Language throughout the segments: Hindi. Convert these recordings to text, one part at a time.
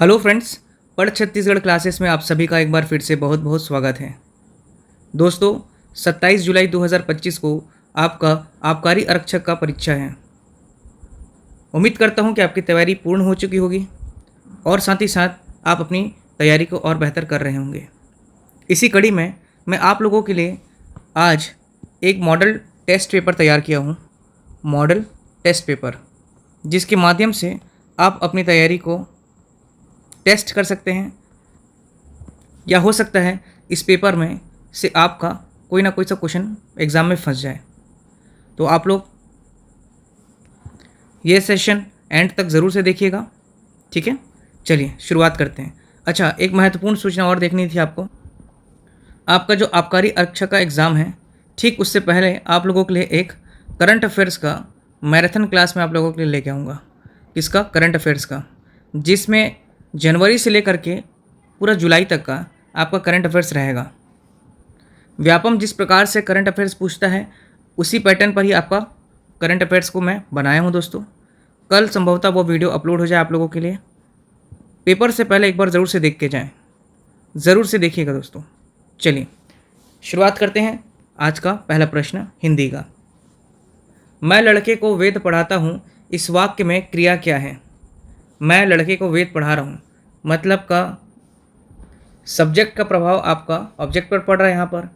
हेलो फ्रेंड्स, पढ़ छत्तीसगढ़ क्लासेस में आप सभी का एक बार फिर से बहुत बहुत स्वागत है। दोस्तों, 27 जुलाई 2025 को आपका आबकारी आरक्षक का परीक्षा है। उम्मीद करता हूं कि आपकी तैयारी पूर्ण हो चुकी होगी और साथ ही साथ आप अपनी तैयारी को और बेहतर कर रहे होंगे। इसी कड़ी में मैं आप लोगों के लिए आज एक मॉडल टेस्ट पेपर तैयार किया हूं, मॉडल टेस्ट पेपर, जिसके माध्यम से आप अपनी तैयारी को टेस्ट कर सकते हैं या हो सकता है इस पेपर में से आपका कोई ना कोई सा क्वेश्चन एग्ज़ाम में फंस जाए। तो आप लोग ये सेशन एंड तक ज़रूर से देखिएगा, ठीक है। चलिए शुरुआत करते हैं। अच्छा, एक महत्वपूर्ण सूचना और देखनी थी आपको। आपका जो आबकारी आरक्षक का एग्ज़ाम है, ठीक उससे पहले आप लोगों के लिए एक करंट अफेयर्स का मैराथन क्लास में आप लोगों के लिए लेके आऊँगा। किसका? करंट अफेयर्स का, जिसमें जनवरी से लेकर के पूरा जुलाई तक का आपका करंट अफेयर्स रहेगा। व्यापम जिस प्रकार से करंट अफेयर्स पूछता है उसी पैटर्न पर ही आपका करंट अफेयर्स को मैं बनाया हूं। दोस्तों, कल संभवतः वो वीडियो अपलोड हो जाए आप लोगों के लिए। पेपर से पहले एक बार ज़रूर से देख के जाएं, ज़रूर से देखिएगा दोस्तों। चलिए शुरुआत करते हैं। आज का पहला प्रश्न हिंदी का। मैं लड़के को वेद पढ़ाता हूँ, इस वाक्य में क्रिया क्या है? मैं लड़के को वेद पढ़ा रहा हूँ, मतलब का सब्जेक्ट का प्रभाव आपका ऑब्जेक्ट पर पड़ रहा है यहाँ पर।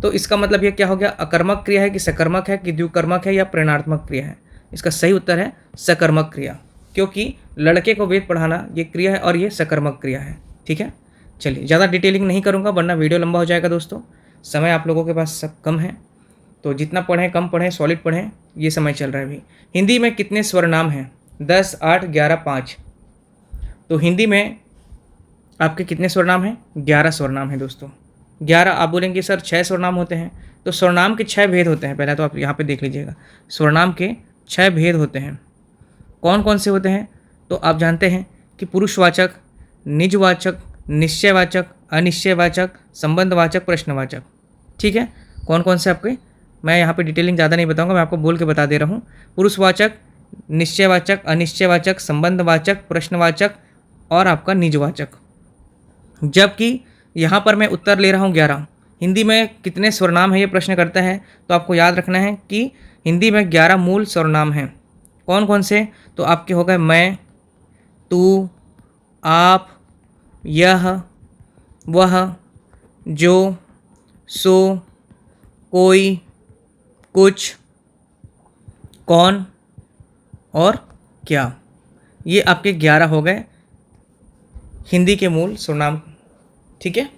तो इसका मतलब ये क्या हो गया? अकर्मक क्रिया है कि सकर्मक है कि द्विकर्मक है या प्रेरणात्मक क्रिया है? इसका सही उत्तर है सकर्मक क्रिया, क्योंकि लड़के को वेद पढ़ाना ये क्रिया है और ये सकर्मक क्रिया है, ठीक है। चलिए, ज़्यादा डिटेलिंग नहीं करूँगा वरना वीडियो लंबा हो जाएगा दोस्तों। समय आप लोगों के पास सब कम है, तो जितना पढ़ें कम पढ़ें, सॉलिड पढ़ें, ये समय चल रहा है अभी। हिंदी में कितने स्वर नाम हैं? 10, 8, 11, 5। तो हिंदी में आपके कितने स्वरनाम हैं? 11 स्वरनाम हैं दोस्तों। 11। आप बोलेंगे सर 6 स्वरनाम होते हैं, तो स्वरनाम के 6 भेद होते हैं। पहले तो आप यहाँ पे देख लीजिएगा, स्वरनाम के 6 भेद होते हैं। कौन कौन से होते हैं? तो आप जानते हैं कि पुरुषवाचक, निजवाचक, निश्चयवाचक, अनिश्चयवाचक, संबंधवाचक, प्रश्नवाचक, ठीक है। कौन कौन से आपके, मैं यहाँ पे डिटेलिंग ज़्यादा नहीं बताऊँगा, मैं आपको बोल के बता दे रहा हूँ। पुरुषवाचक, निश्चयवाचक, अनिश्चयवाचक, संबंधवाचक, प्रश्नवाचक और आपका निजवाचक। जबकि यहाँ पर मैं उत्तर ले रहा हूँ 11। हिंदी में कितने स्वरनाम है ये प्रश्न करता है, तो आपको याद रखना है कि हिंदी में 11 मूल स्वरनाम हैं। कौन कौन से? तो आपके हो गए मैं, तू, आप, यह, वह, जो, सो, कोई, कुछ, कौन और क्या। ये आपके 11 हो गए हिंदी के मूल स्वरनाम, ठीक है।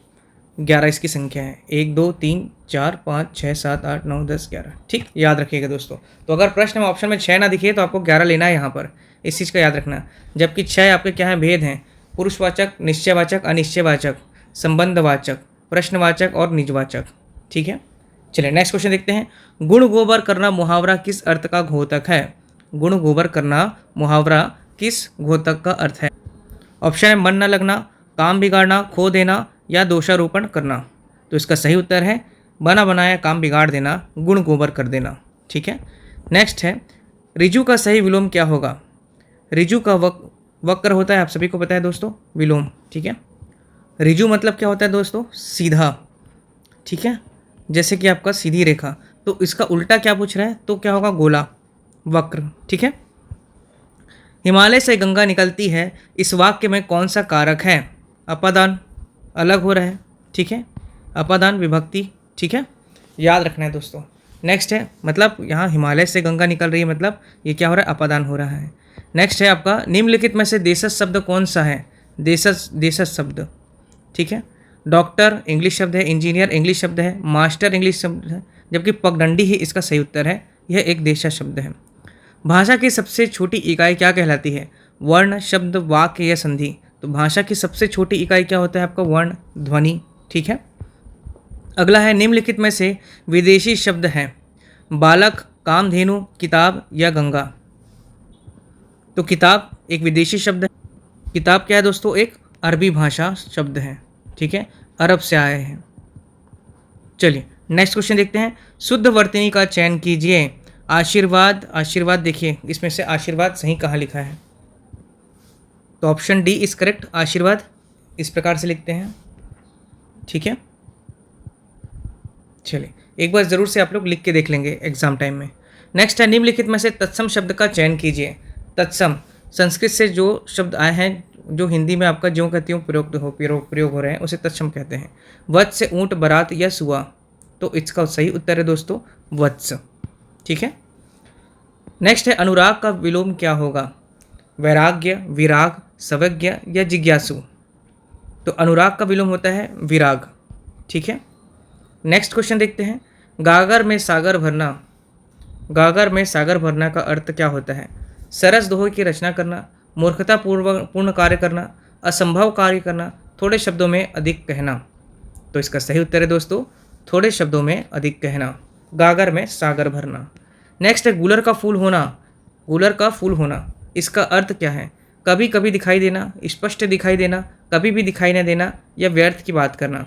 11 इसकी संख्या है। 1, 2, 3, 4, 5, 6, 7, 8, 9, 10, 11, ठीक, याद रखिएगा दोस्तों। तो अगर प्रश्न में ऑप्शन में 6 ना दिखे तो आपको 11 लेना है यहाँ पर, इस चीज़ का याद रखना। जबकि 6 आपके क्या है? भेद हैं। पुरुषवाचक, निश्चयवाचक, अनिश्चयवाचक, संबंधवाचक, प्रश्नवाचक और निजवाचक, ठीक है। चलिए नेक्स्ट क्वेश्चन देखते हैं। गुण गोबर करना मुहावरा किस अर्थ का घोतक है? गुण गोबर करना मुहावरा किस घोतक का अर्थ है? ऑप्शन है मन न लगना, काम बिगाड़ना, खो देना या दोषारोपण करना। तो इसका सही उत्तर है बना बनाया काम बिगाड़ देना, गुण गोबर कर देना, ठीक है। नेक्स्ट है, रिजु का सही विलोम क्या होगा? रिजु का वक्र होता है, आप सभी को पता है दोस्तों, विलोम, ठीक है। रिजु मतलब क्या होता है दोस्तों? सीधा, ठीक है। जैसे कि आपका सीधी रेखा, तो इसका उल्टा क्या पूछ रहा है? तो क्या होगा? गोला, वक्र, ठीक है। हिमालय से गंगा निकलती है, इस वाक्य में कौन सा कारक है? अपादान, अलग हो रहा है, ठीक है। अपादान विभक्ति, ठीक है, याद रखना है दोस्तों। नेक्स्ट है, मतलब यहाँ हिमालय से गंगा निकल रही है, मतलब ये क्या हो रहा है? अपादान हो रहा है। नेक्स्ट है आपका, निम्नलिखित में से देशज शब्द कौन सा है? देशज शब्द, ठीक है। डॉक्टर इंग्लिश शब्द है, इंजीनियर इंग्लिश शब्द है, मास्टर इंग्लिश शब्द है, जबकि पगडंडी ही इसका सही उत्तर है। यह एक देशज शब्द है। भाषा की सबसे छोटी इकाई क्या कहलाती है? वर्ण, शब्द, वाक्य या संधि। तो भाषा की सबसे छोटी इकाई क्या होता है? आपका वर्ण, ध्वनि, ठीक है। अगला है, निम्नलिखित में से विदेशी शब्द हैं? बालक, कामधेनु, किताब या गंगा। तो किताब एक विदेशी शब्द है। किताब क्या है दोस्तों? एक अरबी भाषा शब्द है, ठीक है, अरब से आए हैं। चलिए नेक्स्ट क्वेश्चन देखते हैं। शुद्ध वर्तनी का चयन कीजिए। आशीर्वाद, आशीर्वाद देखिए इसमें से आशीर्वाद सही कहाँ लिखा है? तो ऑप्शन डी इज करेक्ट, आशीर्वाद, इस प्रकार से लिखते हैं। ठीक है, चलिए एक बार ज़रूर से आप लोग लिख के देख लेंगे एग्जाम टाइम में। नेक्स्ट है, निम्नलिखित में से तत्सम शब्द का चयन कीजिए। तत्सम संस्कृत से जो शब्द आए हैं, जो हिंदी में आपका ज्यों कहती हूँ प्रयोग हो रहे हैं, उसे तत्सम कहते हैं। वत्स से ऊँट, बरात या सुआ, तो इसका सही उत्तर है दोस्तों वत्स। ठीक है, नेक्स्ट है, अनुराग का विलोम क्या होगा? वैराग्य, विराग, सवज्ञ या जिज्ञासु? तो अनुराग का विलोम होता है विराग। ठीक है, नेक्स्ट क्वेश्चन देखते हैं, गागर में सागर भरना, गागर में सागर भरना का अर्थ क्या होता है? सरस दोहे की रचना करना, मूर्खता पूर्ण कार्य करना, असंभव कार्य करना, थोड़े शब्दों में अधिक कहना। तो इसका सही उत्तर है दोस्तों थोड़े शब्दों में अधिक कहना, गागर में सागर भरना। नेक्स्ट है, गुलर का फूल होना, गुलर का फूल होना, इसका अर्थ क्या है? कभी कभी दिखाई देना, स्पष्ट दिखाई देना, कभी भी दिखाई न देना या व्यर्थ की बात करना।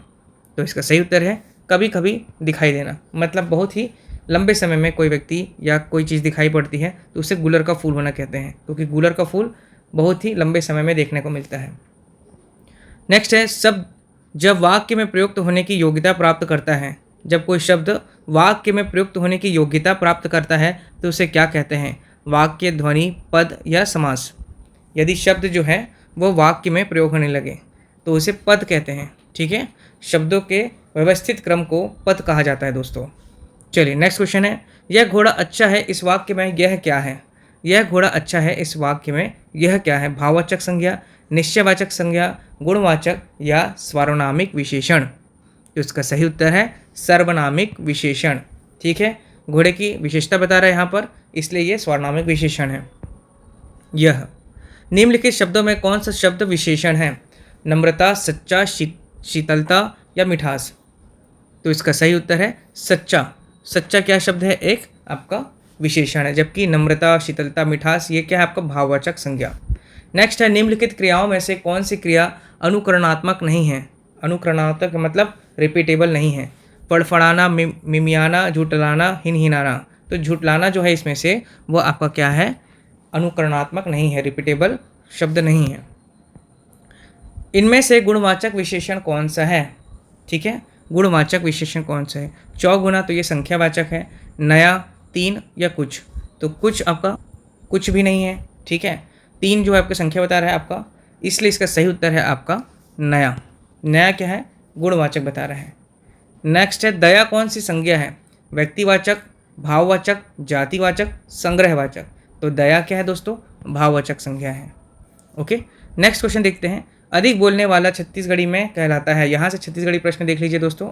तो इसका सही उत्तर है कभी कभी दिखाई देना, मतलब बहुत ही लंबे समय में कोई व्यक्ति या कोई चीज़ दिखाई पड़ती है तो उसे गुलर का फूल होना कहते हैं, क्योंकि गुलर का फूल बहुत ही लंबे समय में देखने को मिलता है। नेक्स्ट है, शब्द जब वाक्य में प्रयुक्त होने की योग्यता प्राप्त करता है, जब कोई शब्द वाक्य में प्रयुक्त होने की योग्यता प्राप्त करता है तो उसे क्या कहते हैं? वाक्य, ध्वनि, पद या समास? यदि शब्द जो है वो वाक्य में प्रयोग होने लगे तो उसे पद कहते हैं। ठीक है, शब्दों के व्यवस्थित क्रम को पद कहा जाता है दोस्तों। चलिए नेक्स्ट क्वेश्चन है, यह घोड़ा अच्छा है इस वाक्य में यह क्या है? यह घोड़ा अच्छा है इस वाक्य में यह क्या है? भाववाचक संज्ञा, निश्चयवाचक संज्ञा, गुणवाचक या सर्वनामिक विशेषण? तो इसका सही उत्तर है सर्वनामिक विशेषण। ठीक है, घोड़े की विशेषता बता रहा है यहाँ पर, इसलिए ये सर्वनामिक विशेषण है। यह निम्नलिखित शब्दों में कौन सा शब्द विशेषण है? नम्रता, सच्चा, शीतलता या मिठास? तो इसका सही उत्तर है सच्चा। सच्चा क्या शब्द है? एक आपका विशेषण है, जबकि नम्रता, शीतलता, मिठास ये क्या है? आपका भाववाचक संज्ञा। नेक्स्ट है, निम्नलिखित क्रियाओं में से कौन सी क्रिया अनुकरणात्मक नहीं है? अनुकरणात्मक मतलब रिपीटेबल नहीं है। फड़फड़ाना, मिमियाना, झुटलाना, हिनहिनाना। तो झुटलाना जो है इसमें से वो आपका क्या है? अनुकरणात्मक नहीं है, रिपीटेबल शब्द नहीं है। इनमें से गुणवाचक विशेषण कौन सा है? ठीक है, गुणवाचक विशेषण कौन सा है? चौगुना, तो ये संख्यावाचक है। नया, तीन या कुछ? तो कुछ आपका कुछ भी नहीं है। ठीक है, तीन जो है आपका संख्या बता रहा है आपका, इसलिए इसका सही उत्तर है आपका नया। नया क्या है? गुणवाचक बता रहा है। नेक्स्ट है, दया कौन सी संज्ञा है? व्यक्तिवाचक, भाववाचक, जातिवाचक, संग्रहवाचक? तो दया क्या है दोस्तों? भाववाचक संज्ञा है। ओके, नेक्स्ट क्वेश्चन देखते हैं, अधिक बोलने वाला छत्तीसगढ़ी में कहलाता है। यहाँ से छत्तीसगढ़ी प्रश्न देख लीजिए दोस्तों।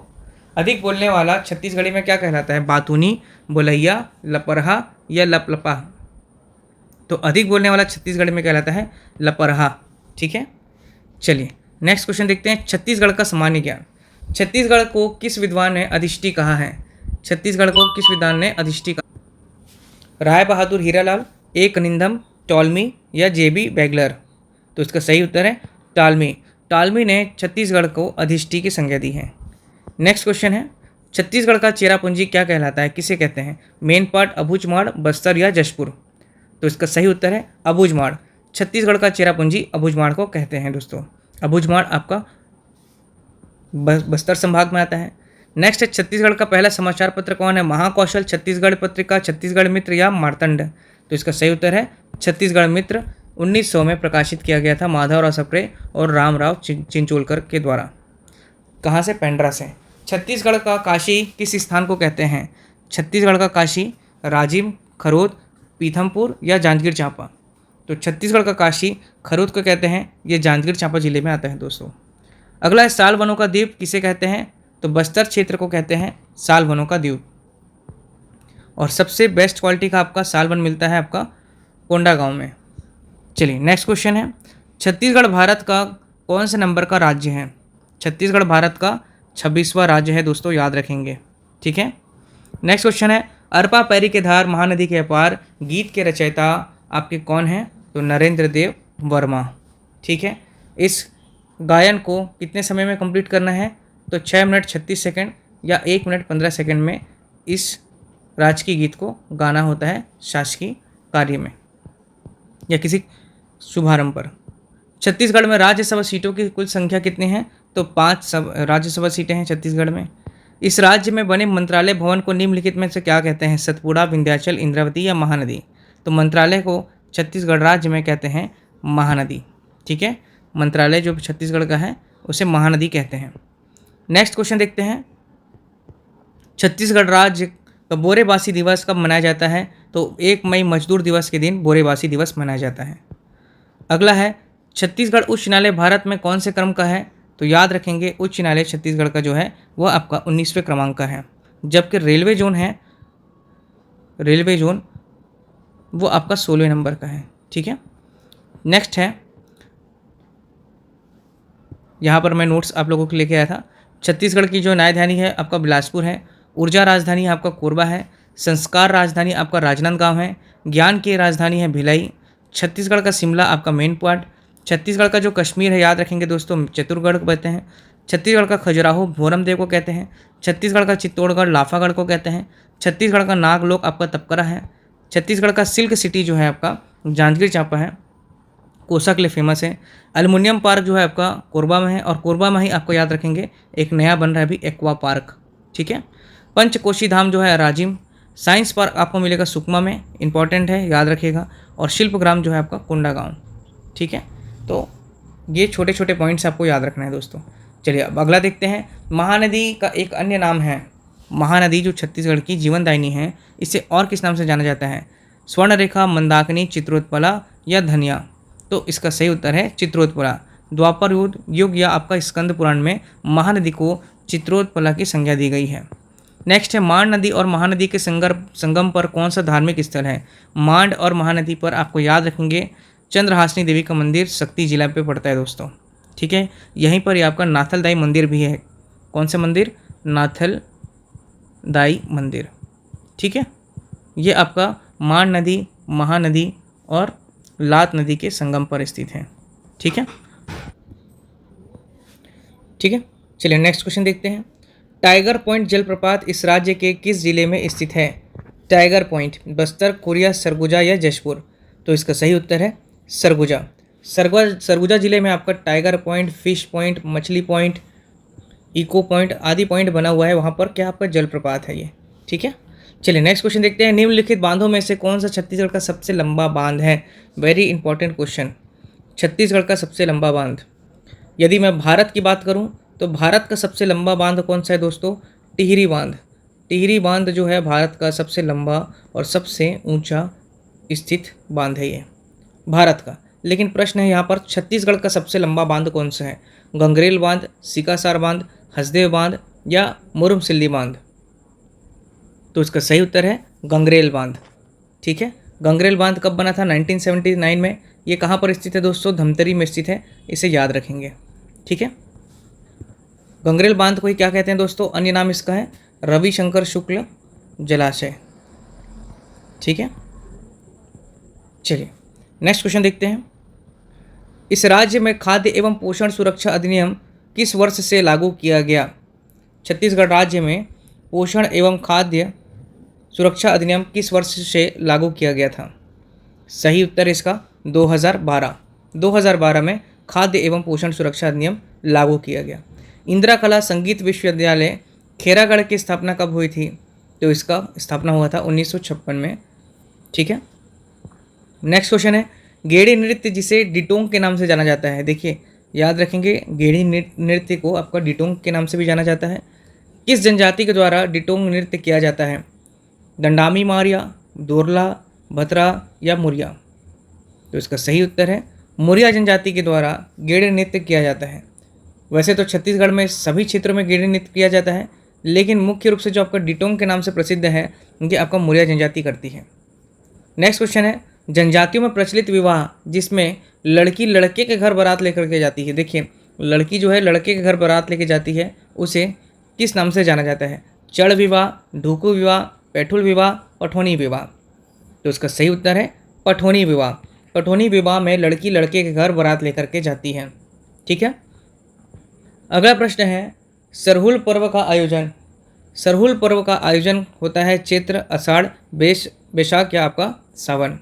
अधिक बोलने वाला छत्तीसगढ़ी में क्या कहलाता है? बातूनी, बोलैया, लपरहा या लपलपा? तो अधिक बोलने वाला छत्तीसगढ़ में कहलाता है लपरहा। ठीक है, चलिए नेक्स्ट क्वेश्चन देखते हैं, छत्तीसगढ़ का सामान्य ज्ञान। छत्तीसगढ़ को किस विद्वान ने अधिष्टि कहा है? छत्तीसगढ़ को किस विद्वान ने अधिष्टि कहा? राय बहादुर हीरालाल, ए कनिंदम, टॉलमी या जेबी बैगलर? तो इसका सही उत्तर है टालमी। टालमी ने छत्तीसगढ़ को अधिष्टि की संज्ञा दी है। नेक्स्ट क्वेश्चन है, छत्तीसगढ़ का चेरापूंजी क्या कहलाता है? किसे कहते हैं? मेनपाट, अबूझमाड़, बस्तर या जशपुर? तो इसका सही उत्तर है अबूझमाड़। छत्तीसगढ़ का चेरापूंजी अबूझमाड़ को कहते हैं दोस्तों। अबूझमाड़ आपका बस्तर संभाग में आता है। नेक्स्ट है, छत्तीसगढ़ का पहला समाचार पत्र कौन है? महाकौशल, छत्तीसगढ़ पत्रिका, छत्तीसगढ़ मित्र या मार्तंड? तो इसका सही उत्तर है छत्तीसगढ़ मित्र। 1900 में प्रकाशित किया गया था माधवराव सप्रे और रामराव चिंचोलकर के द्वारा। कहाँ से? पेंड्रा से। छत्तीसगढ़ का काशी किस स्थान को कहते हैं? छत्तीसगढ़ का काशी राजिम, खरोद, पीथमपुर या जांजगीर चांपा? तो छत्तीसगढ़ का काशी खरोद को कहते हैं, ये जांजगीर चांपा जिले में आता है दोस्तों। अगला है, साल वनों का द्वीप किसे कहते हैं? तो बस्तर क्षेत्र को कहते हैं साल वनों का द्वीप। और सबसे बेस्ट क्वालिटी का आपका साल वन मिलता है आपका कोंडागांव में। चलिए नेक्स्ट क्वेश्चन है, छत्तीसगढ़ भारत का कौन से नंबर का राज्य है? छत्तीसगढ़ भारत का 26वां राज्य है दोस्तों, याद रखेंगे। ठीक है, नेक्स्ट क्वेश्चन है, अरपा पैरी के धार महानदी के अपार गीत के रचयिता आपके कौन हैं? तो नरेंद्र देव वर्मा। ठीक है, इस गायन को कितने समय में कंप्लीट करना है? तो 6 मिनट 36 सेकंड या 1 मिनट 15 सेकंड में इस राजकीय गीत को गाना होता है शासकीय कार्य में या किसी शुभारंभ पर। छत्तीसगढ़ में राज्यसभा सीटों की कुल संख्या कितनी है? तो 5 सब राज्यसभा सीटें हैं छत्तीसगढ़ में। इस राज्य में बने मंत्रालय भवन को निम्नलिखित में से क्या कहते हैं? सतपुड़ा, विंध्याचल, इंद्रावती या महानदी? तो मंत्रालय को छत्तीसगढ़ राज्य में कहते हैं महानदी। ठीक है, मंत्रालय जो छत्तीसगढ़ का है उसे महानदी कहते हैं। नेक्स्ट क्वेश्चन देखते हैं, छत्तीसगढ़ राज्य का बोरेबासी दिवस कब मनाया जाता है? तो 1 मई मजदूर दिवस के दिन बोरेबासी दिवस मनाया जाता है। अगला है, छत्तीसगढ़ उच्च न्यायालय भारत में कौन से क्रम का है? तो याद रखेंगे उच्च न्यायालय छत्तीसगढ़ का जो है वह आपका 19वें क्रमांक का है, जबकि रेलवे जोन है, रेलवे जोन वो आपका 16वें नंबर का है। ठीक है, नेक्स्ट है, यहाँ पर मैं नोट्स आप लोगों को लेके आया था। छत्तीसगढ़ की जो राजधानी है आपका बिलासपुर है, ऊर्जा राजधानी आपका कोरबा है, संस्कार राजधानी आपका राजनांदगांव है, ज्ञान की राजधानी है भिलाई, छत्तीसगढ़ का शिमला आपका मेन पॉइंट, छत्तीसगढ़ का जो कश्मीर है याद रखेंगे दोस्तों चित्तौड़गढ़ को कहते हैं, छत्तीसगढ़ का खजुराहो भोरमदेव को कहते हैं, छत्तीसगढ़ का चित्तौड़गढ़ लाफागढ़ को कहते हैं, छत्तीसगढ़ का नागलोक आपका तपकरा है, छत्तीसगढ़ का सिल्क सिटी जो है आपका जांजगीर चांपा है, कोसा के लिए फेमस है, एल्युमिनियम पार्क जो है आपका कोरबा में है, और कोरबा में ही आपको याद रखेंगे एक नया बन रहा है अभी एक्वा पार्क। ठीक है, पंचकोशी धाम जो है राजिम, साइंस पार्क आपको मिलेगा सुकमा में, इंपॉर्टेंट है याद रखिएगा, और शिल्पग्राम जो है आपका कोंडागांव। ठीक है, तो ये छोटे छोटे पॉइंट्स आपको याद रखना है दोस्तों। चलिए अब अगला देखते हैं, महानदी का एक अन्य नाम है, महानदी जो छत्तीसगढ़ की जीवनदायिनी है इसे और किस नाम से जाना जाता है? स्वर्णरेखा, मंदाकिनी, चित्रोत्पला या धनिया? तो इसका सही उत्तर है चित्रोत्पला। द्वापर युग या आपका स्कंद पुराण में महानदी को चित्रोत्पला की संज्ञा दी गई है। नेक्स्ट है, मांड नदी और महानदी के संगम पर कौन सा धार्मिक स्थल है? मांड और महानदी पर आपको याद रखेंगे चंद्रहासिनी देवी का मंदिर शक्ति जिला पे पड़ता है दोस्तों। ठीक है, यहीं पर ही आपका नाथलदाई मंदिर भी है। कौन सा मंदिर? नाथलदाई मंदिर। ठीक है, ये आपका मांड नदी, महानदी और लात नदी के संगम पर स्थित है। ठीक है, ठीक है, चलिए नेक्स्ट क्वेश्चन देखते हैं, टाइगर पॉइंट जलप्रपात इस राज्य के किस जिले में स्थित है? Tiger point Bastar, Korea, Surguja या जशपुर? तो इसका सही उत्तर है सरगुजा। सरगुजा जिले में आपका टाइगर पॉइंट, फिश पॉइंट, मछली पॉइंट, इको पॉइंट आदि पॉइंट बना हुआ है, वहाँ पर क्या आपका जलप्रपात है ये। ठीक है, चलिए नेक्स्ट क्वेश्चन देखते हैं, निम्नलिखित बांधों में से कौन सा छत्तीसगढ़ का सबसे लंबा बांध है? वेरी इंपॉर्टेंट क्वेश्चन, छत्तीसगढ़ का सबसे लंबा बांध। यदि मैं भारत की बात करूं तो भारत का सबसे लंबा बांध कौन सा है दोस्तों? टिहरी बांध। टिहरी बांध जो है भारत का सबसे लंबा और सबसे ऊंचा स्थित बांध है ये भारत का। लेकिन प्रश्न है यहाँ पर छत्तीसगढ़ का सबसे लंबा बांध कौन सा है? गंगरेल बांध, सिकासार बांध, हसदेव बांध या मुरुमसिल्ली बांध? तो इसका सही उत्तर है गंगरेल बांध। ठीक है, गंगरेल बांध कब बना था? 1979 में। ये कहाँ पर स्थित है दोस्तों? धमतरी में स्थित है, इसे याद रखेंगे। ठीक है, गंगरेल बांध को ही क्या कहते हैं दोस्तों? अन्य नाम इसका है रविशंकर शुक्ल जलाशय। ठीक है, चलिए नेक्स्ट क्वेश्चन देखते हैं, इस राज्य में खाद्य एवं पोषण सुरक्षा अधिनियम किस वर्ष से लागू किया गया? छत्तीसगढ़ राज्य में पोषण एवं खाद्य सुरक्षा अधिनियम किस वर्ष से लागू किया गया था? सही उत्तर इसका 2012। 2012 में खाद्य एवं पोषण सुरक्षा अधिनियम लागू किया गया। इंदिरा कला संगीत विश्वविद्यालय खेरागढ़ की स्थापना कब हुई थी? तो इसका स्थापना हुआ था 1956 में। ठीक है, नेक्स्ट क्वेश्चन है, गेड़ी नृत्य जिसे डिटोंग के नाम से जाना जाता है। देखिए याद रखेंगे, गेड़ी नृत्य को आपका डिटोंग के नाम से भी जाना जाता है। किस जनजाति के द्वारा डिटोंग नृत्य किया जाता है? दंडामी मारिया, दोरला, भतरा या मुरिया? तो इसका सही उत्तर है मुरिया जनजाति के द्वारा गेड़ी नृत्य किया जाता है। वैसे तो छत्तीसगढ़ में सभी क्षेत्रों में गेड़ी नृत्य किया जाता है, लेकिन मुख्य रूप से जो आपका डिटोंग के नाम से प्रसिद्ध है ये आपका मुरिया जनजाति करती है। नेक्स्ट क्वेश्चन है, जनजातियों में प्रचलित विवाह जिसमें लड़की लड़के के घर बारात लेकर के जाती है। देखिए लड़की जो है लड़के के घर बारात लेके जाती है, उसे किस नाम से जाना जाता है? चढ़ विवाह, ढूकू विवाह, पैठुल विवाह, पठौनी विवाह? तो इसका सही उत्तर है पठौनी विवाह। पठौनी विवाह में लड़की लड़के के घर बारात लेकर के जाती है। ठीक है, अगला प्रश्न है, सरहुल पर्व का आयोजन। सरहुल पर्व का आयोजन होता है चैत्र, आषाढ़, बैसाख या आपका सावन?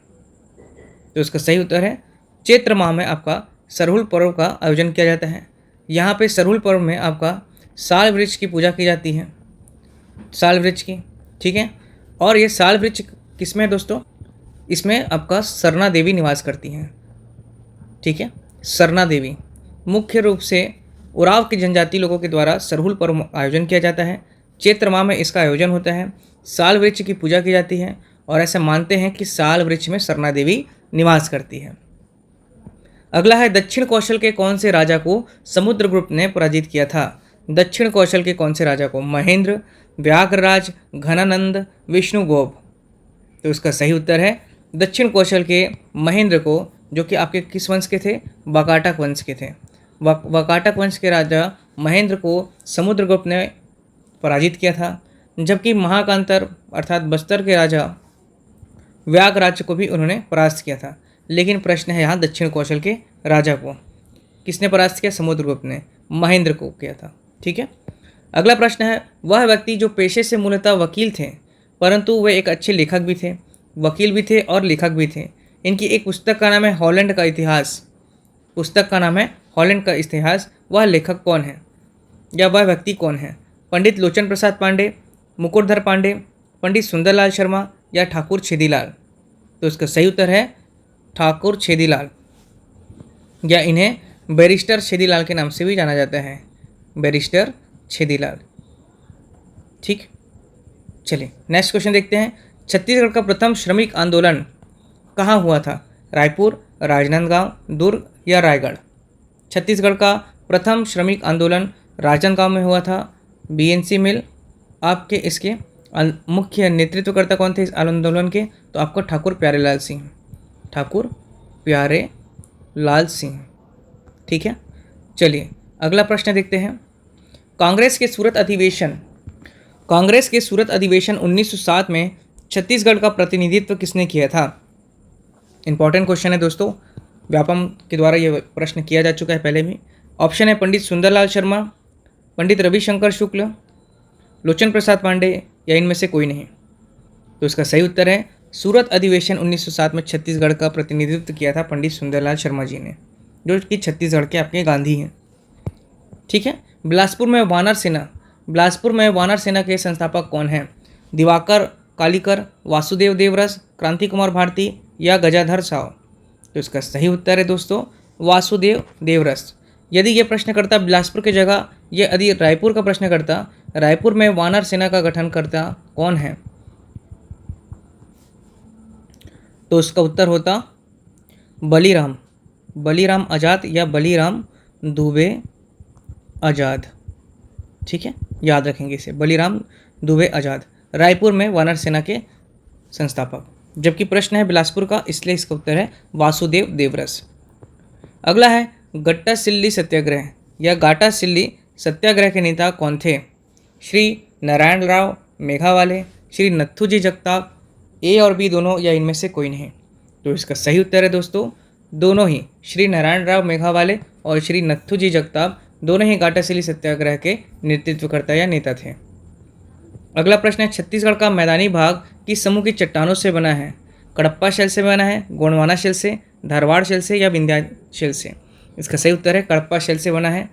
तो इसका सही उत्तर है चैत्र माह में आपका सरहुल पर्व का आयोजन किया जाता है। यहाँ पे सरहुल पर्व में आपका साल वृक्ष की पूजा की जाती है, साल वृक्ष की, ठीक है। और ये साल वृक्ष किसमें है दोस्तों? इसमें आपका सरना देवी निवास करती हैं, ठीक है। सरना देवी मुख्य रूप से उराव की जनजाति लोगों के द्वारा सरहुल पर्व आयोजन किया जाता है। चैत्र माह में इसका आयोजन होता है। साल वृक्ष की पूजा की जाती है और ऐसा मानते हैं कि साल वृक्ष में सरना देवी निवास करती है। अगला है दक्षिण कौशल के कौन से राजा को समुद्रगुप्त ने पराजित किया था? दक्षिण कौशल के कौन से राजा को? महेंद्र, व्याघ्रराज, घनानंद, विष्णुगोप। तो इसका सही उत्तर है दक्षिण कौशल के महेंद्र को, जो कि आपके किस वंश के थे? वाकाटक वंश के थे। वाकाटक वंश के राजा महेंद्र को समुद्रगुप्त ने पराजित किया था, जबकि महाकांतर अर्थात बस्तर के राजा व्याघ्रराज को भी उन्होंने परास्त किया था। लेकिन प्रश्न है यहाँ दक्षिण कौशल के राजा को किसने परास्त किया? समुद्रगुप्त ने महेंद्र को किया था, ठीक है। अगला प्रश्न है वह व्यक्ति जो पेशे से मूलतः वकील थे परंतु वे एक अच्छे लेखक भी थे, वकील भी थे और लेखक भी थे। इनकी एक पुस्तक का नाम है हॉलैंड का इतिहास। पुस्तक का नाम है हॉलैंड का इतिहास। वह लेखक कौन है या वह व्यक्ति कौन है? पंडित लोचन प्रसाद पांडे, मुकुटधर पांडे, पंडित सुंदरलाल शर्मा या ठाकुर छेदीलाल। तो इसका सही उत्तर है ठाकुर छेदीलाल, या इन्हें बैरिस्टर छेदीलाल के नाम से भी जाना जाता है, बैरिस्टर छेदीलाल, ठीक। चलिए नेक्स्ट क्वेश्चन देखते हैं। छत्तीसगढ़ का प्रथम श्रमिक आंदोलन कहाँ हुआ था? रायपुर, राजनांदगांव, दुर्ग या रायगढ़? छत्तीसगढ़ का प्रथम श्रमिक आंदोलन राजनांदगांव में हुआ था। बीएनसी मिल आपके इसके मुख्य नेतृत्वकर्ता कौन थे इस आंदोलन के? तो आपको ठाकुर प्यारेलाल सिंह, ठाकुर प्यारे लाल सिंह, ठीक है। चलिए अगला प्रश्न देखते हैं। कांग्रेस के सूरत अधिवेशन 1907 में छत्तीसगढ़ का प्रतिनिधित्व किसने किया था? इंपॉर्टेंट क्वेश्चन है दोस्तों, व्यापम के द्वारा यह प्रश्न किया जा चुका है पहले भी। ऑप्शन है पंडित सुंदरलाल शर्मा, पंडित रविशंकर शुक्ल, लोचन प्रसाद पांडे या इनमें से कोई नहीं। तो इसका सही उत्तर है सूरत अधिवेशन 1907 में छत्तीसगढ़ का प्रतिनिधित्व किया था पंडित सुंदरलाल शर्मा जी ने, जो कि छत्तीसगढ़ के आपके गांधी हैं, ठीक है। बिलासपुर में वानर सेना के संस्थापक कौन हैं? दिवाकर कालीकर, वासुदेव देवरस, क्रांति कुमार भारती या गजाधर साव? तो इसका सही उत्तर है दोस्तों वासुदेव देवरस। यदि ये प्रश्न करता बिलासपुर की जगह यदि रायपुर का प्रश्न करता, रायपुर में वानर सेना का गठन करता कौन है, तो इसका उत्तर होता बलीराम आज़ाद या बलीराम दुबे आज़ाद, ठीक है, याद रखेंगे इसे, बलीराम दुबे आज़ाद रायपुर में वानर सेना के संस्थापक। जबकि प्रश्न है बिलासपुर का, इसलिए इसका उत्तर है वासुदेव देवरस। अगला है गट्टा सिल्ली सत्याग्रह या गाटा सिल्ली सत्याग्रह के नेता कौन थे? श्री नारायण राव मेघावाले, श्री नत्थूजी जगताप, ए और बी दोनों या इनमें से कोई नहीं। तो इसका सही उत्तर है दोस्तों दोनों ही, श्री नारायण राव मेघावाले और श्री नत्थूजी जगताप दोनों ही गाटासिली सत्याग्रह के नेतृत्वकर्ता या नेता थे। अगला प्रश्न है छत्तीसगढ़ का मैदानी भाग किस समूह की चट्टानों से बना है? कडप्पा शैल से बना है, गोंडवाना शैल से, धारवाड़ शैल से या विंध्याचल से? इसका सही उत्तर है कडप्पा शैल से बना है।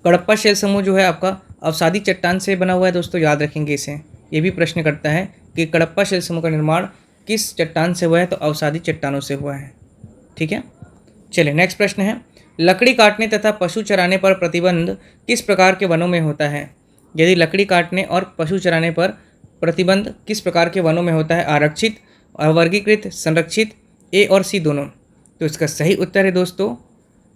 कडप्पा शैल समूह जो है आपका अवसादी चट्टान से बना हुआ है दोस्तों, याद रखेंगे इसे। ये भी प्रश्न करता है कि कडप्पा शैल समूह का निर्माण किस चट्टान से हुआ है? तो अवसादी चट्टानों से हुआ है, ठीक है। चलिए नेक्स्ट प्रश्न है लकड़ी काटने तथा पशु चराने पर प्रतिबंध किस प्रकार के वनों में होता है? यदि लकड़ी काटने और पशु चराने पर प्रतिबंध किस प्रकार के वनों में होता है? आरक्षित, अवर्गीकृत, संरक्षित, ए और सी दोनों? तो इसका सही उत्तर है दोस्तों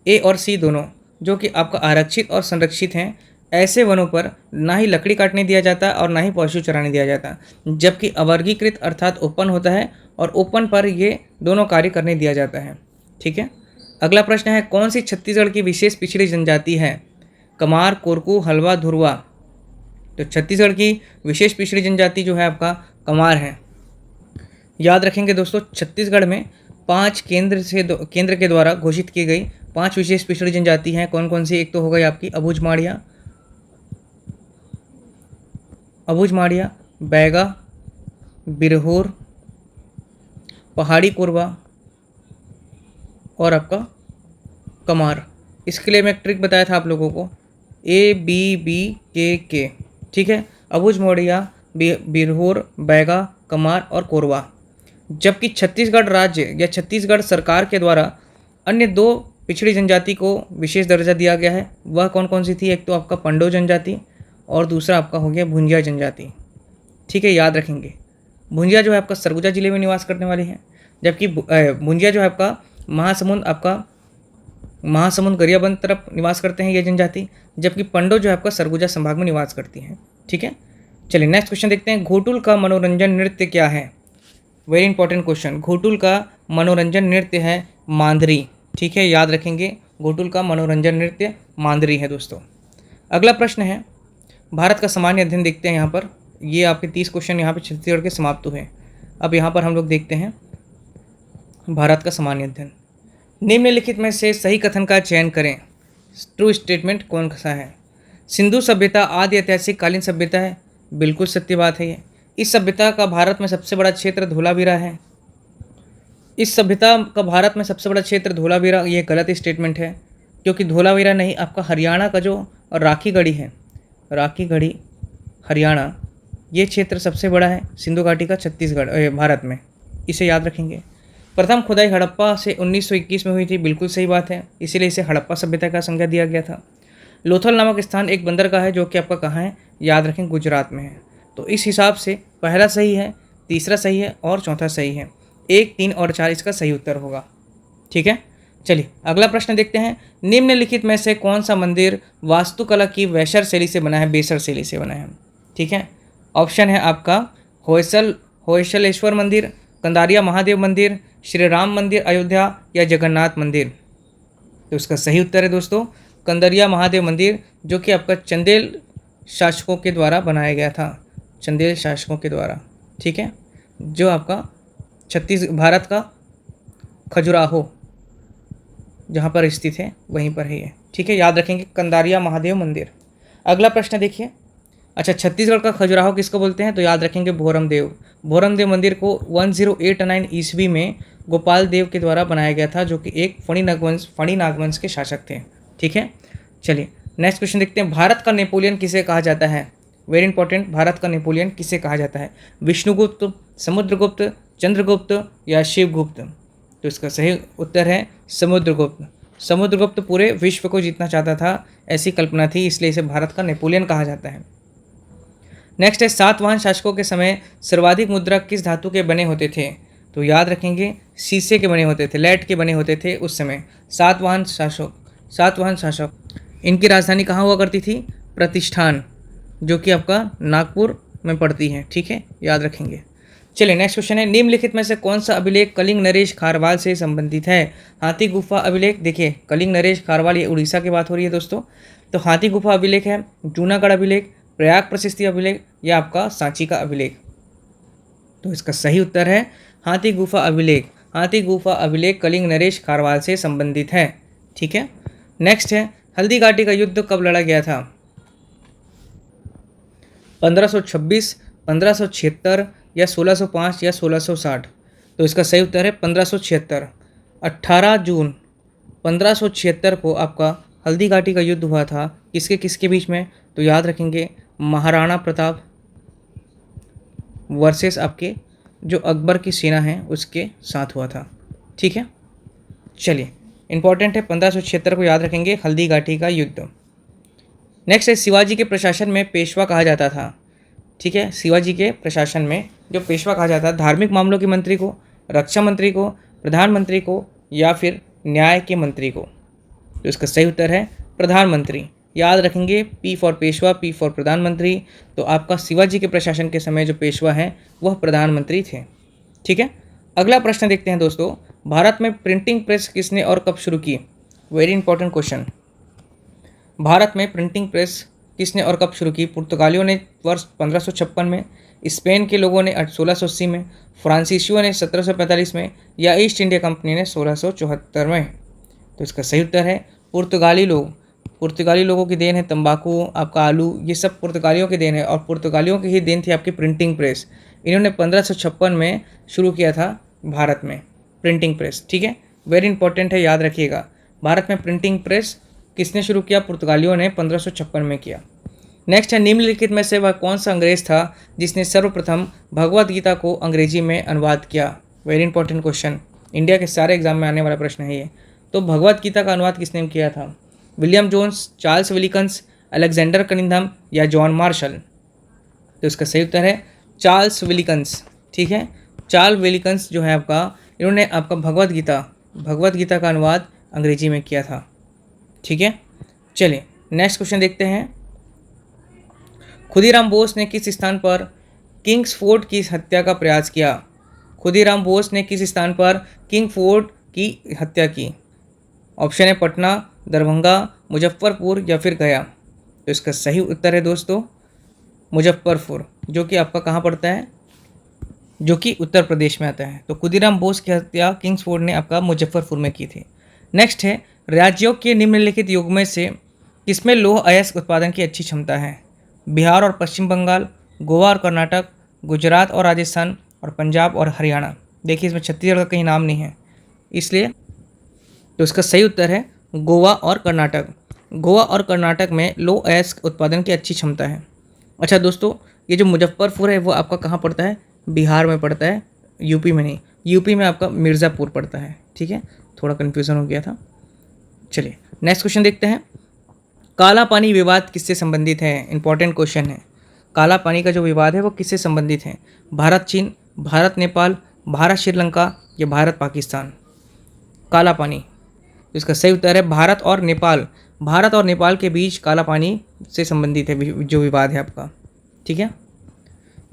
ए और सी दोनों, जो कि आपका आरक्षित और संरक्षित हैं। ऐसे वनों पर ना ही लकड़ी काटने दिया जाता और ना ही पशु चराने दिया जाता, जबकि अवर्गीकृत अर्थात ओपन होता है और ओपन पर ये दोनों कार्य करने दिया जाता है, ठीक है। अगला प्रश्न है कौन सी छत्तीसगढ़ की विशेष पिछड़ी जनजाति है? कमार, कोरकू, हलवा, धुरवा? तो छत्तीसगढ़ की विशेष पिछड़ी जनजाति जो है आपका कमार है। याद रखेंगे दोस्तों छत्तीसगढ़ में 5 केंद्र के द्वारा घोषित की गई 5 विशेष पिछड़ी जनजाति हैं। कौन कौन सी? एक तो हो गई आपकी अबूझ माड़िया, बैगा, बिरहोर, पहाड़ी कोरवा और आपका कमार। इसके लिए मैं एक ट्रिक बताया था आप लोगों को, ABBKK, ठीक है। अबुझ मौर्या, बिरहोर, बैगा, कमार और कोरवा। जबकि छत्तीसगढ़ राज्य या छत्तीसगढ़ सरकार के द्वारा अन्य दो पिछड़ी जनजाति को विशेष दर्जा दिया गया है। वह कौन कौन सी थी? एक तो आपका पंडो जनजाति और दूसरा आपका हो गया भुंजिया जनजाति, ठीक है, याद रखेंगे। भुंजिया जो है आपका सरगुजा जिले में निवास करने वाली है, जबकि भुंजिया जो है आपका महासमुंद गरियाबंद तरफ निवास करते हैं ये जनजाति, जबकि पंडो जो है आपका सरगुजा संभाग में निवास करती हैं, ठीक है। चलिए नेक्स्ट क्वेश्चन देखते हैं। घोटुल का मनोरंजन नृत्य क्या है? Very important question. घोटुल का मनोरंजन नृत्य है मांदरी, ठीक है, याद रखेंगे। घोटुल का मनोरंजन नृत्य मांदरी है दोस्तों। अगला प्रश्न है भारत का सामान्य अध्ययन। देखते हैं यहाँ पर, ये आपके 30 क्वेश्चन यहाँ पे छत्तीसगढ़ के समाप्त हुए। अब यहाँ पर हम लोग देखते हैं भारत का सामान्य अध्ययन। निम्नलिखित में से सही कथन का चयन करें। ट्रू स्टेटमेंट कौन सा है? सिंधु सभ्यता आदि ऐतिहासिक कालीन सभ्यता है, बिल्कुल सत्य बात है ये। इस सभ्यता का भारत में सबसे बड़ा क्षेत्र धोलावीरा है। इस सभ्यता का भारत में सबसे बड़ा क्षेत्र धोलावीरा, ये गलत स्टेटमेंट है, क्योंकि धोलावीरा नहीं, आपका हरियाणा का जो राखीगढ़ी है, राखीगढ़ी हरियाणा, ये क्षेत्र सबसे बड़ा है सिंधु घाटी का छत्तीसगढ़ भारत में, इसे याद रखेंगे। प्रथम खुदाई हड़प्पा से 1921 में हुई थी, बिल्कुल सही बात है, इसीलिए इसे हड़प्पा सभ्यता का संज्ञा दिया गया था। लोथल नामक स्थान एक बंदरगाह है जो कि आपका कहाँ है? याद रखें, गुजरात में है। तो इस हिसाब से पहला सही है, तीसरा सही है और चौथा सही है। 1, 3 और 4 इसका सही उत्तर होगा, ठीक है। चलिए अगला प्रश्न देखते हैं। निम्नलिखित में से कौन सा मंदिर वास्तुकला की वैशर शैली से बना है, बेसर शैली से बना है? ठीक है, ऑप्शन है आपका होयसलेश्वर मंदिर, कंदारिया महादेव मंदिर, श्री राम मंदिर अयोध्या या जगन्नाथ मंदिर। तो इसका सही उत्तर है दोस्तों कंदारिया महादेव मंदिर, जो कि आपका चंदेल शासकों के द्वारा बनाया गया था, चंदेल शासकों के द्वारा, ठीक है, जो आपका भारत का खजुराहो जहाँ पर स्थित है वहीं पर है ये, ठीक है, याद रखेंगे कंदारिया महादेव मंदिर। अगला प्रश्न देखिए। अच्छा, छत्तीसगढ़ का खजुराहो किसको बोलते हैं? तो याद रखेंगे भोरम देव। भोरम देव मंदिर को 1089 ईस्वी में गोपाल देव के द्वारा बनाया गया था, जो कि एक फणी नागवंश के शासक थे, ठीक है। चलिए नेक्स्ट क्वेश्चन देखते हैं। भारत का नेपोलियन किसे कहा जाता है? वेरी इंपॉर्टेंट, भारत का नेपोलियन किसे कहा जाता है? विष्णुगुप्त, समुद्रगुप्त, चंद्रगुप्त या शिवगुप्त? तो इसका सही उत्तर है समुद्रगुप्त। समुद्रगुप्त पूरे विश्व को जीतना चाहता था, ऐसी कल्पना थी, इसलिए इसे भारत का नेपोलियन कहा जाता है। नेक्स्ट है सातवाहन शासकों के समय सर्वाधिक मुद्रा किस धातु के बने होते थे? तो याद रखेंगे शीशे के बने होते थे, लेड के बने होते थे उस समय सातवाहन शासक। इनकी राजधानी कहाँ हुआ करती थी? प्रतिष्ठान, जो कि आपका नागपुर में पड़ती है, ठीक है, याद रखेंगे। चलिए नेक्स्ट क्वेश्चन है। निम्नलिखित में से कौन सा अभिलेख कलिंग नरेश खारवाल से संबंधित है? हाथी गुफा अभिलेख। देखिए कलिंग नरेश खारवाल, ये उड़ीसा की बात हो रही है दोस्तों। तो हाथी गुफा अभिलेख है, जूनागढ़ अभिलेख, प्रयाग प्रशस्ति अभिलेख या आपका सांची का अभिलेख? तो इसका सही उत्तर है हाथी गुफा अभिलेख। हाथी गुफा अभिलेख कलिंग नरेश खारवाल से संबंधित है, ठीक है। नेक्स्ट है हल्दी घाटी का युद्ध कब लड़ा गया था? 1526, 1576 या 1605 या 1660? तो इसका सही उत्तर है 1576। 18 जून 1576 को आपका हल्दी घाटी का युद्ध हुआ था, किसके बीच में? तो याद रखेंगे महाराणा प्रताप वर्सेस आपके जो अकबर की सेना है उसके साथ हुआ था, ठीक है। चलिए इंपॉर्टेंट है, 1576 को याद रखेंगे, हल्दी घाटी का युद्ध। नेक्स्ट है शिवाजी के प्रशासन में पेशवा कहा जाता था, ठीक है। शिवाजी के प्रशासन में जो पेशवा कहा जाता है, धार्मिक मामलों के मंत्री को, रक्षा मंत्री को, प्रधानमंत्री को या फिर न्याय के मंत्री को? तो इसका सही उत्तर है प्रधानमंत्री। याद रखेंगे P for Peshwa, P for प्रधानमंत्री। तो आपका शिवाजी के प्रशासन के समय जो पेशवा हैं वह प्रधानमंत्री थे, ठीक है। अगला प्रश्न देखते हैं दोस्तों। भारत में प्रिंटिंग प्रेस किसने और कब शुरू की? Very important question. भारत में प्रिंटिंग प्रेस किसने और कब शुरू की? पुर्तगालियों ने वर्ष 1556 में, स्पेन के लोगों ने 1680 में, फ्रांसीसियों ने 1745 में या ईस्ट इंडिया कंपनी ने 1674 में? तो इसका सही उत्तर है पुर्तगाली लोग। पुर्तगाली लोगों की देन है तंबाकू, आपका आलू, ये सब पुर्तगालियों की देन है और पुर्तगालियों की ही देन थी आपकी प्रिंटिंग प्रेस। इन्होंने 1556 में शुरू किया था भारत में प्रिंटिंग प्रेस, ठीक है। वेरी इंपॉर्टेंट है, याद रखिएगा। भारत में प्रिंटिंग प्रेस किसने शुरू किया? पुर्तगालियों ने 1556 में किया। नेक्स्ट है, निम्नलिखित में से वह कौन सा अंग्रेज था जिसने सर्वप्रथम भगवत गीता को अंग्रेजी में अनुवाद किया? वेरी इंपॉर्टेंट क्वेश्चन, इंडिया के सारे एग्जाम में आने वाला प्रश्न है ये। तो भगवत गीता का अनुवाद किसने किया था? William Jones, Charles Wilkins, Alexander Cunningham या जॉन मार्शल? तो इसका सही उत्तर है चार्ल्स विलिकन्स। ठीक है, चार्ल्स विलिकन्स जो है आपका, इन्होंने आपका भगवत गीता का अनुवाद अंग्रेजी में किया था। ठीक है, चलिए नेक्स्ट क्वेश्चन देखते हैं। खुदीराम बोस ने किस स्थान पर किंग्सफोर्ड की हत्या का प्रयास किया? खुदीराम बोस ने किस स्थान पर किंगफोर्ड की हत्या की? ऑप्शन है पटना, दरभंगा, मुजफ्फरपुर या फिर गया। तो इसका सही उत्तर है दोस्तों मुजफ्फरपुर, जो कि आपका कहाँ पड़ता है? जो कि उत्तर प्रदेश में आता है। तो खुदीराम बोस की हत्या किंग्सफोर्ड ने आपका मुजफ्फरपुर में की थी। नेक्स्ट है, राज्यों के निम्नलिखित युग्म से किसमें लौह अयस्क उत्पादन की अच्छी क्षमता है? बिहार और पश्चिम बंगाल, गोवा और कर्नाटक, गुजरात और राजस्थान और पंजाब और हरियाणा। देखिए इसमें छत्तीसगढ़ का कहीं नाम नहीं है इसलिए, तो इसका सही उत्तर है गोवा और कर्नाटक। गोवा और कर्नाटक में लौह अयस्क उत्पादन की अच्छी क्षमता है। अच्छा दोस्तों, ये जो मुजफ्फरपुर है वो आपका कहाँ पड़ता है? बिहार में पड़ता है, यूपी में नहीं। यूपी में आपका मिर्ज़ापुर पड़ता है। ठीक है, थोड़ा कन्फ्यूज़न हो गया था। चलिए नेक्स्ट क्वेश्चन देखते हैं। काला पानी विवाद किससे संबंधित है? इंपॉर्टेंट क्वेश्चन है। काला पानी का जो विवाद है वो किससे संबंधित है? भारत चीन, भारत नेपाल, भारत श्रीलंका या भारत पाकिस्तान? काला पानी, तो इसका सही उत्तर है भारत और नेपाल। भारत और नेपाल के बीच काला पानी से संबंधित है जो विवाद है आपका। ठीक है,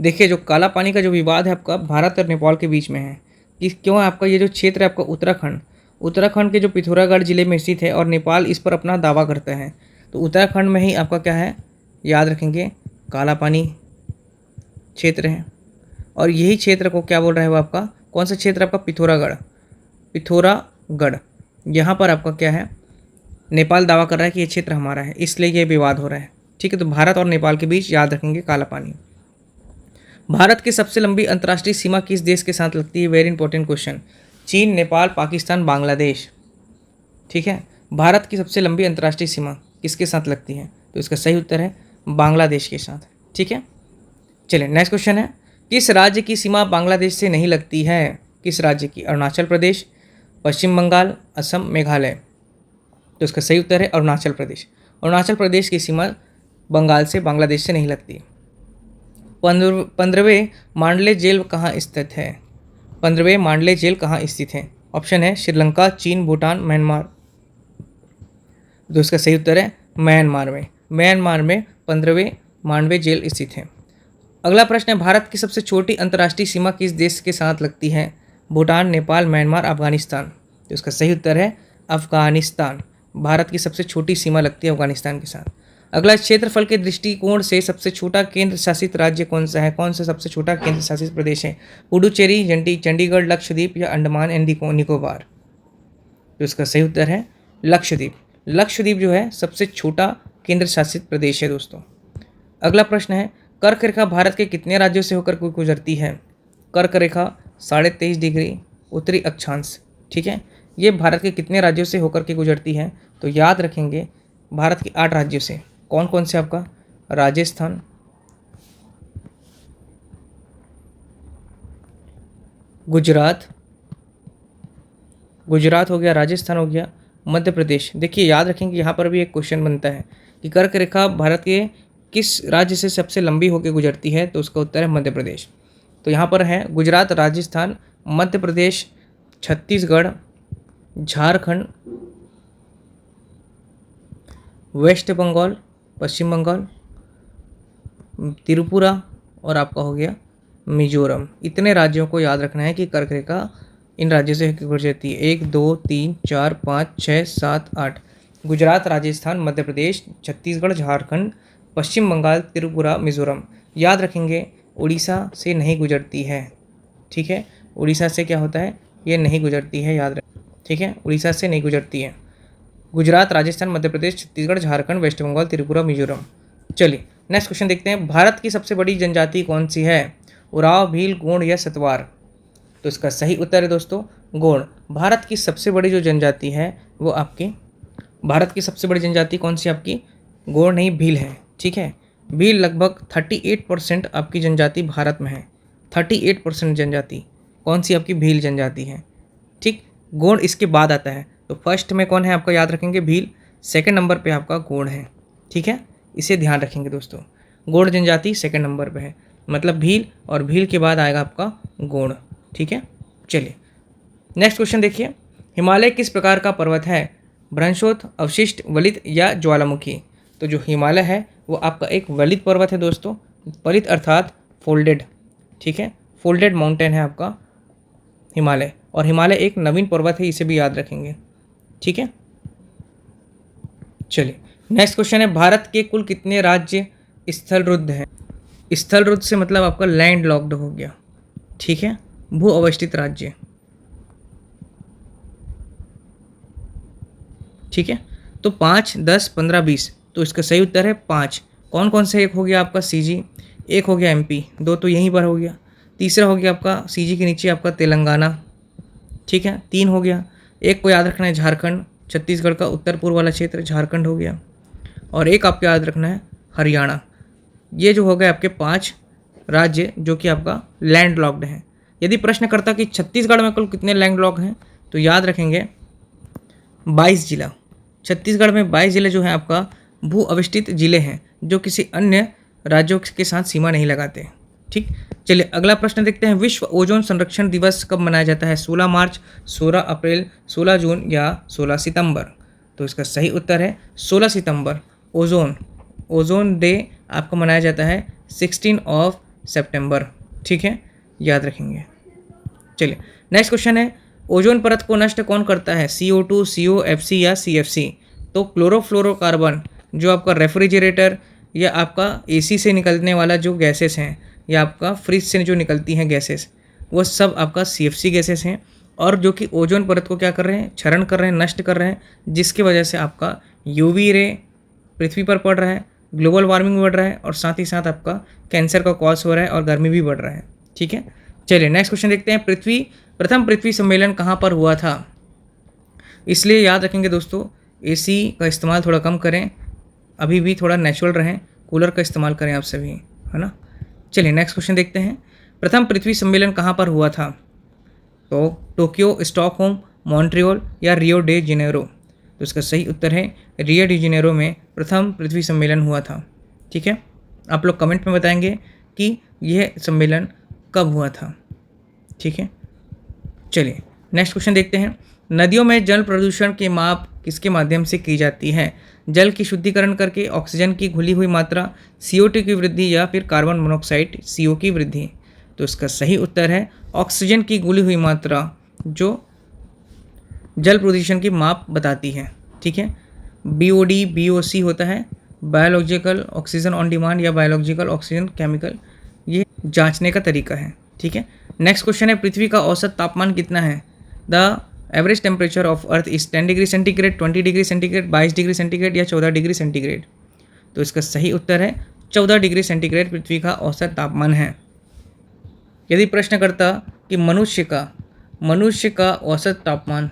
देखिए जो काला पानी का जो विवाद है आपका भारत और नेपाल के बीच में है। कि क्यों? आपका ये जो क्षेत्र है आपका उत्तराखंड के जो पिथौरागढ़ जिले में स्थित है और नेपाल इस पर अपना दावा करता है। तो उत्तराखंड में ही आपका क्या है, याद रखेंगे, काला पानी क्षेत्र है। और यही क्षेत्र को क्या बोल रहा है वो आपका, कौन सा क्षेत्र आपका? पिथौरागढ़। यहाँ पर आपका क्या है, नेपाल दावा कर रहा है कि ये क्षेत्र हमारा है, इसलिए ये विवाद हो रहा है। ठीक है, तो भारत और नेपाल के बीच याद रखेंगे काला पानी। भारत की सबसे लंबी अंतर्राष्ट्रीय सीमा किस देश के साथ लगती है? Very important question. चीन, नेपाल, पाकिस्तान, बांग्लादेश। ठीक है, भारत की सबसे लंबी अंतर्राष्ट्रीय सीमा किसके साथ लगती है? तो इसका सही उत्तर है बांग्लादेश के साथ। ठीक है, चलिए नेक्स्ट क्वेश्चन है, किस राज्य की सीमा बांग्लादेश से नहीं लगती है? किस राज्य की? अरुणाचल प्रदेश, पश्चिम बंगाल, असम, मेघालय। तो इसका सही उत्तर है अरुणाचल प्रदेश। अरुणाचल प्रदेश की सीमा बंगाल से, बांग्लादेश से नहीं लगती। 15वें मांडले जेल कहाँ स्थित है? 15वें मांडले जेल कहाँ स्थित है? ऑप्शन है श्रीलंका, चीन, भूटान, म्यांमार। तो इसका सही उत्तर है म्यांमार में। म्यांमार में 15वें मांडवे जेल स्थित है। अगला प्रश्न है, भारत की सबसे छोटी अंतर्राष्ट्रीय सीमा किस देश के साथ लगती है? भूटान, नेपाल, म्यांमार, अफगानिस्तान। तो इसका सही उत्तर है अफगानिस्तान। भारत की सबसे छोटी सीमा लगती है अफगानिस्तान के साथ। अगला, क्षेत्रफल के दृष्टिकोण से सबसे छोटा केंद्र शासित राज्य कौन सा है? कौन सा सबसे छोटा केंद्र शासित प्रदेश है? पुडुचेरी, चंडीगढ़, लक्षद्वीप या अंडमान एंड निकोबार? तो इसका सही उत्तर है लक्षद्वीप। लक्षद्वीप जो है सबसे छोटा केंद्र शासित प्रदेश है दोस्तों। अगला प्रश्न है, कर्क रेखा भारत के कितने राज्यों से होकर गुजरती है? कर्क रेखा 23.5 डिग्री उत्तरी अक्षांश। ठीक है, ये भारत के कितने राज्यों से होकर के गुजरती है? तो याद रखेंगे भारत के 8 राज्यों से। कौन कौन से? आपका राजस्थान, गुजरात हो गया, राजस्थान हो गया, मध्य प्रदेश। देखिए याद रखेंगे यहाँ पर भी एक क्वेश्चन बनता है कि कर्क रेखा भारत के किस राज्य से सबसे लंबी होकर गुजरती है? तो उसका उत्तर है मध्य प्रदेश। तो यहाँ पर है गुजरात, राजस्थान, मध्य प्रदेश, छत्तीसगढ़, झारखंड, वेस्ट बंगाल, पश्चिम बंगाल, त्रिपुरा और आपका हो गया मिजोरम। इतने राज्यों को याद रखना है कि कर्क रेखा इन राज्यों से गुजरती है। 1 2 3 4 5 6 7 8। गुजरात, राजस्थान, मध्य प्रदेश, छत्तीसगढ़, झारखंड, पश्चिम बंगाल, त्रिपुरा, मिजोरम। याद रखेंगे उड़ीसा से नहीं गुजरती है। ठीक है, उड़ीसा से क्या होता है, ये नहीं गुजरती है, याद रखें। ठीक है, उड़ीसा से नहीं गुजरती है। गुजरात, राजस्थान, मध्य प्रदेश, छत्तीसगढ़, झारखंड, वेस्ट बंगाल, त्रिपुरा, मिजोरम। चलिए नेक्स्ट क्वेश्चन देखते हैं, भारत की सबसे बड़ी जनजाति कौन सी है? उरांव, भील, गोंड या सतवार? तो इसका सही उत्तर है दोस्तों गोंड। भारत की सबसे बड़ी जो जनजाति है वो आपकी, भारत की सबसे बड़ी जनजाति कौन सी आपकी, गोंड नहीं भील है। ठीक है, भील लगभग 38% आपकी जनजाति भारत में है। 38% जनजाति कौन सी आपकी, भील जनजाति है। ठीक, गोंड इसके बाद आता है। तो फर्स्ट में कौन है आपका, याद रखेंगे भील, सेकंड नंबर पे आपका गोंड है। ठीक है, इसे ध्यान रखेंगे दोस्तों, गोंड जनजाति सेकंड नंबर पे है, मतलब भील, और भील के बाद आएगा आपका गोंड। ठीक है, चलिए नेक्स्ट क्वेश्चन देखिए, हिमालय किस प्रकार का पर्वत है, भ्रंशोत्थ, अवशिष्ट, वलित या ज्वालामुखी। तो जो हिमालय है वो आपका एक वलित पर्वत है दोस्तों, वलित अर्थात फोल्डेड। ठीक है, फोल्डेड माउंटेन है आपका हिमालय, और हिमालय एक नवीन पर्वत है, इसे भी याद रखेंगे। ठीक है, चलिए नेक्स्ट क्वेश्चन है, भारत के कुल कितने राज्य स्थलरुद्ध हैं। स्थलरुद्ध से मतलब आपका लैंड लॉक्ड हो गया। ठीक है, भू अवस्थित राज्य। ठीक है, तो 5, 10, 15, 20, तो इसका सही उत्तर है 5। कौन कौन से, एक हो गया आपका सीजी, एक हो गया एमपी, दो तो यहीं पर हो गया, तीसरा हो गया आपका सीजी के नीचे आपका तेलंगाना। ठीक है, 3 हो गया, एक को याद रखना है झारखंड, छत्तीसगढ़ का उत्तर पूर्व वाला क्षेत्र झारखंड हो गया, और एक आपको याद रखना है हरियाणा। ये जो हो गए आपके 5 राज्य जो कि आपका लैंड लॉक्ड हैं। यदि प्रश्न करता कि छत्तीसगढ़ में कुल कितने लैंड लॉक हैं, तो याद रखेंगे 22 जिला। छत्तीसगढ़ में 22 जिले जो हैं आपका भू अवस्थित जिले हैं, जो किसी अन्य राज्यों के साथ सीमा नहीं लगाते। ठीक, चलिए अगला प्रश्न देखते हैं, विश्व ओजोन संरक्षण दिवस कब मनाया जाता है, 16 मार्च, 16 अप्रैल, 16 जून या 16 सितंबर। तो इसका सही उत्तर है 16 सितंबर। ओजोन डे आपको मनाया जाता है 16 सितंबर। ठीक है, याद रखेंगे। चलिए नेक्स्ट क्वेश्चन है, ओजोन परत को नष्ट कौन करता है, CO2, COFC या CFC। तो क्लोरोफ्लोरोकार्बन जो आपका रेफ्रिजरेटर या आपका AC से निकलने वाला जो गैसेस हैं, या आपका फ्रिज से जो निकलती हैं गैसेस, वो सब आपका CFC गैसेस हैं, और जो कि ओजोन परत को क्या कर रहे हैं, क्षरण कर रहे हैं, नष्ट कर रहे हैं, जिसकी वजह से आपका UV रे पृथ्वी पर पड़ रहा है, ग्लोबल वार्मिंग बढ़ रहा है, और साथ ही साथ आपका कैंसर का कॉज हो रहा है, और गर्मी भी बढ़ रहा है। ठीक है, चलिए नेक्स्ट क्वेश्चन देखते हैं, प्रथम पृथ्वी सम्मेलन कहाँ पर हुआ था। इसलिए याद रखेंगे दोस्तों, AC का इस्तेमाल थोड़ा कम करें, अभी भी थोड़ा नेचुरल रहें, कूलर का इस्तेमाल करें आप सभी, है ना। चलिए नेक्स्ट क्वेश्चन देखते हैं, प्रथम पृथ्वी सम्मेलन कहाँ पर हुआ था। तो टोक्यो, स्टॉकहोम, मॉन्ट्रियल या रियो डे जेनेरो। तो इसका सही उत्तर है रियो डी जेनेरो में प्रथम पृथ्वी सम्मेलन हुआ था। ठीक है, आप लोग कमेंट में बताएंगे कि यह सम्मेलन कब हुआ था। ठीक है, चलिए नेक्स्ट क्वेश्चन देखते हैं, नदियों में जल प्रदूषण की माप किसके माध्यम से की जाती है, जल की शुद्धिकरण करके, ऑक्सीजन की घुली हुई मात्रा, CO2 की वृद्धि या फिर कार्बन मोनोऑक्साइड CO की वृद्धि। तो इसका सही उत्तर है ऑक्सीजन की घुली हुई मात्रा, जो जल प्रदूषण की माप बताती है। ठीक है, BOD BOC होता है, बायोलॉजिकल ऑक्सीजन ऑन डिमांड या बायोलॉजिकल ऑक्सीजन केमिकल, ये जांचने का तरीका है। ठीक है, नेक्स्ट क्वेश्चन है, पृथ्वी का औसत तापमान कितना है, the average temperature of earth is 10 degree centigrade, 20 degree centigrade, 22 degree centigrade या 14 डिग्री सेंटीग्रेड। तो इसका सही उत्तर है 14 डिग्री सेंटीग्रेड पृथ्वी का औसत तापमान है। यदि प्रश्न करता कि मनुष्य का औसत तापमान,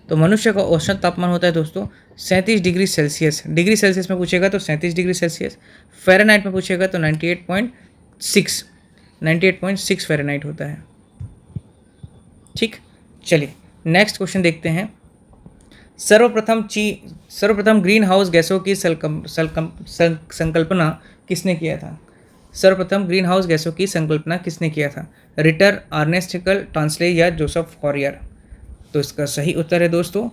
तो मनुष्य का औसत तापमान होता है दोस्तों 37 डिग्री सेल्सियस। डिग्री सेल्सियस में पूछेगा तो 37 डिग्री सेल्सियस, फ़ारेनहाइट में पूछेगा तो 98.6 फ़ारेनहाइट होता है। ठीक, चलिए नेक्स्ट क्वेश्चन देखते हैं, सर्वप्रथम ग्रीन हाउस गैसों की संकल्पना किसने किया था। सर्वप्रथम ग्रीन हाउस गैसों की संकल्पना किसने किया था, रिटर, अर्नेस्ट हैकेल, टॉन्सले या जोसेफ फॉरियर। तो इसका सही उत्तर है दोस्तों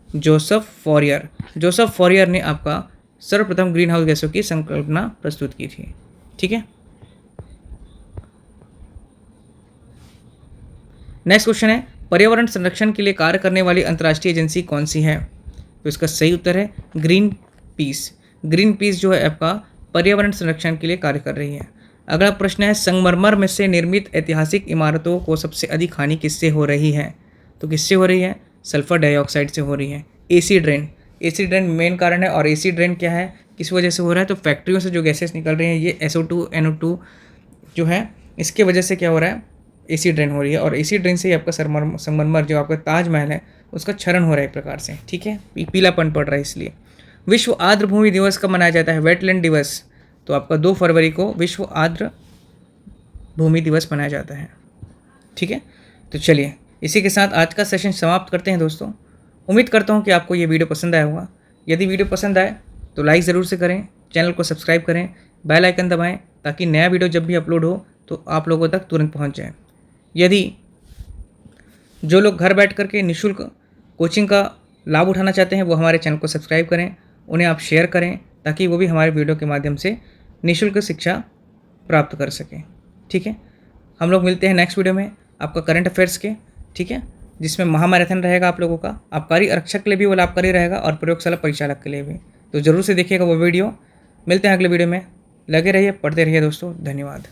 जोसेफ फॉरियर। जोसेफ फॉरियर ने आपका सर्वप्रथम ग्रीन हाउस गैसों की संकल्पना प्रस्तुत की थी। ठीक है, नेक्स्ट क्वेश्चन है, पर्यावरण संरक्षण के लिए कार्य करने वाली अंतर्राष्ट्रीय एजेंसी कौन सी है। तो इसका सही उत्तर है ग्रीन पीस। ग्रीन पीस जो है आपका पर्यावरण संरक्षण के लिए कार्य कर रही है। अगला प्रश्न है, संगमरमर में से निर्मित ऐतिहासिक इमारतों को सबसे अधिक हानि किससे हो रही है। तो किससे हो रही है, सल्फर डाइऑक्साइड से हो रही है। एसिड रेन मेन कारण है, और एसिड रेन क्या है, किस वजह से हो रहा है, तो फैक्ट्रियों से जो गैसेस निकल रही हैं, ये SO2 NO2 जो है इसके वजह से क्या हो रहा है, एसी ड्रेन हो रही है, और एसी ड्रेन से ही आपका संगमरमर जो आपका ताजमहल है उसका क्षरण हो रहा है एक प्रकार से, ठीक है, पीलापन पड़ रहा है इसलिए। विश्व आर्द्र भूमि दिवस कब मनाया जाता है, वेटलैंड दिवस, तो आपका 2 फरवरी को विश्व आर्द्र भूमि दिवस मनाया जाता है, ठीक है। तो चलिए इसी के साथ आज का सेशन समाप्त करते हैं दोस्तों। उम्मीद करता हूँ कि आपको ये वीडियो पसंद आया होगा। यदि वीडियो पसंद आए तो लाइक ज़रूर से करें, चैनल को सब्सक्राइब करें, बेल आइकन दबाएं ताकि नया वीडियो जब भी अपलोड हो तो आप लोगों तक तुरंत पहुँच जाए। यदि जो लोग घर बैठ करके निःशुल्क कोचिंग का लाभ उठाना चाहते हैं वो हमारे चैनल को सब्सक्राइब करें, उन्हें आप शेयर करें ताकि वो भी हमारे वीडियो के माध्यम से निःशुल्क शिक्षा प्राप्त कर सकें, ठीक है। हम लोग मिलते हैं नेक्स्ट वीडियो में आपका करंट अफेयर्स के, ठीक है, जिसमें महामैराथन रहेगा आप लोगों का, आबकारी आरक्षक के लिए भी वो लाभकारी रहेगा और प्रयोगशाला परिचालक के लिए भी, तो ज़रूर से देखिएगा वो वीडियो। मिलते हैं अगले वीडियो में, लगे रहिए, पढ़ते रहिए दोस्तों, धन्यवाद।